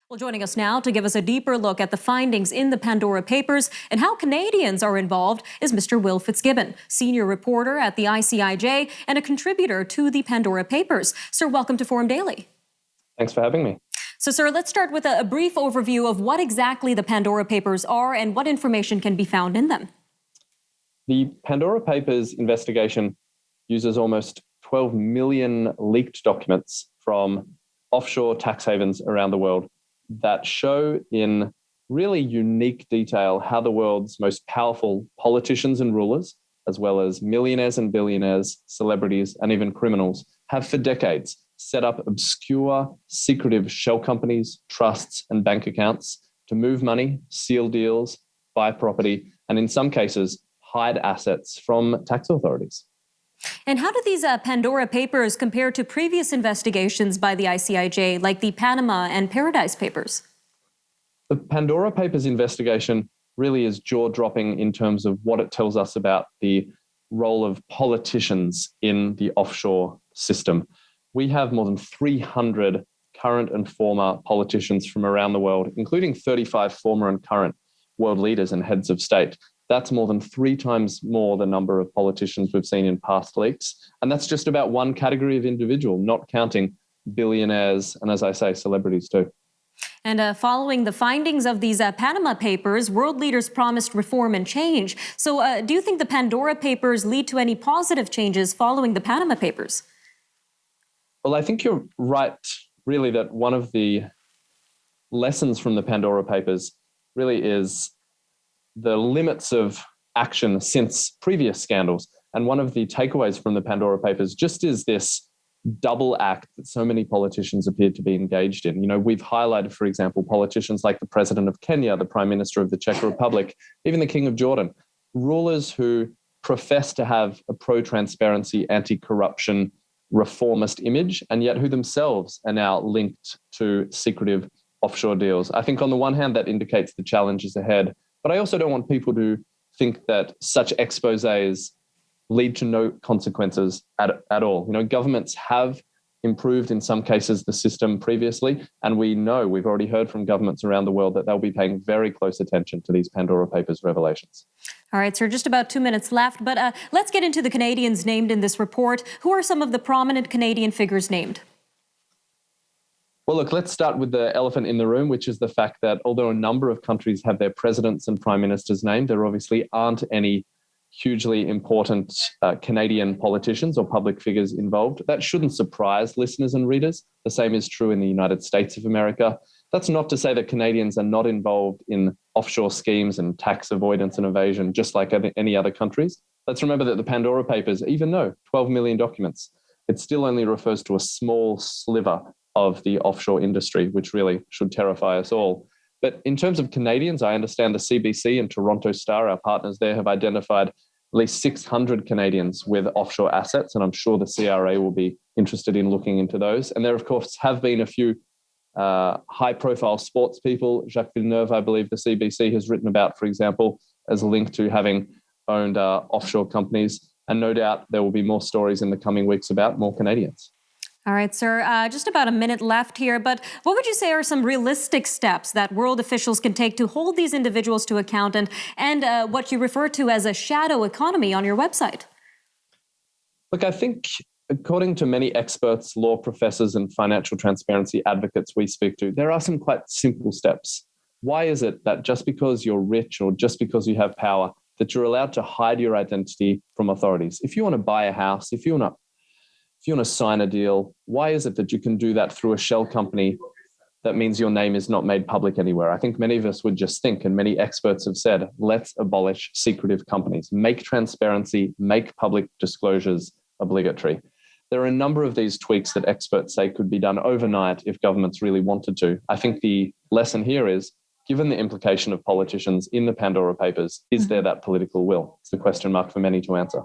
Well, joining us now to give us a deeper look at the findings in the Pandora Papers and how Canadians are involved is Mr. Will Fitzgibbon, senior reporter at the ICIJ and a contributor to the Pandora Papers. Sir, welcome to Forum Daily. Thanks for having me. So, sir, let's start with a brief overview of what exactly the Pandora Papers are and what information can be found in them. The Pandora Papers investigation uses almost 12 million leaked documents from offshore tax havens around the world that show in really unique detail how the world's most powerful politicians and rulers, as well as millionaires and billionaires, celebrities, and even criminals, have for decades set up obscure, secretive shell companies, trusts, and bank accounts to move money, seal deals, buy property, and in some cases, hide assets from tax authorities. And how do these Pandora Papers compare to previous investigations by the ICIJ, like the Panama and Paradise Papers? The Pandora Papers investigation really is jaw-dropping in terms of what it tells us about the role of politicians in the offshore system. We have more than 300 current and former politicians from around the world, including 35 former and current world leaders and heads of state. That's more than 3 times more the number of politicians we've seen in past leaks. And that's just about one category of individual, not counting billionaires and, as I say, celebrities too. And following the findings of these Panama Papers, world leaders promised reform and change. So do you think the Pandora Papers lead to any positive changes following the Panama Papers? Well, I think you're right, really, that one of the lessons from the Pandora Papers really is the limits of action since previous scandals. And one of the takeaways from the Pandora Papers just is this double act that so many politicians appeared to be engaged in. You know, we've highlighted, for example, politicians like the president of Kenya, the prime minister of the Czech Republic, even the king of Jordan, rulers who profess to have a pro-transparency, anti-corruption, reformist image, and yet who themselves are now linked to secretive offshore deals. I think on the one hand, that indicates the challenges ahead. But I also don't want people to think that such exposés lead to no consequences at all. You know, governments have improved in some cases the system previously, and we've already heard from governments around the world that they'll be paying very close attention to these Pandora Papers revelations. All right, sir, just about 2 minutes left, but let's get into the Canadians named in this report. Who are some of the prominent Canadian figures named? Well, look, let's start with the elephant in the room, which is the fact that although a number of countries have their presidents and prime ministers named, there obviously aren't any hugely important Canadian politicians or public figures involved. That shouldn't surprise listeners and readers. The same is true in the United States of America. That's not to say that Canadians are not involved in offshore schemes and tax avoidance and evasion, just like any other countries. Let's remember that the Pandora Papers, even though 12 million documents, it still only refers to a small sliver of the offshore industry, which really should terrify us all. But in terms of Canadians, I understand the CBC and Toronto Star, our partners there, have identified at least 600 Canadians with offshore assets, and I'm sure the CRA will be interested in looking into those. And there, of course, have been a few high-profile sports people. Jacques Villeneuve, I believe the CBC has written about, for example, as linked to having owned offshore companies. And no doubt there will be more stories in the coming weeks about more Canadians. All right, sir, just about a minute left here, but what would you say are some realistic steps that world officials can take to hold these individuals to account and what you refer to as a shadow economy on your website? Look, I think according to many experts, law professors and financial transparency advocates we speak to, there are some quite simple steps. Why is it that just because you're rich or just because you have power, that you're allowed to hide your identity from authorities? If you want to buy a house, if you want to sign a deal, why is it that you can do that through a shell company that means your name is not made public anywhere? I think many of us would just think, and many experts have said, let's abolish secretive companies, make transparency, make public disclosures obligatory. There are a number of these tweaks that experts say could be done overnight if governments really wanted to. I think the lesson here is, given the implication of politicians in the Pandora Papers, is there that political will? It's the question mark for many to answer.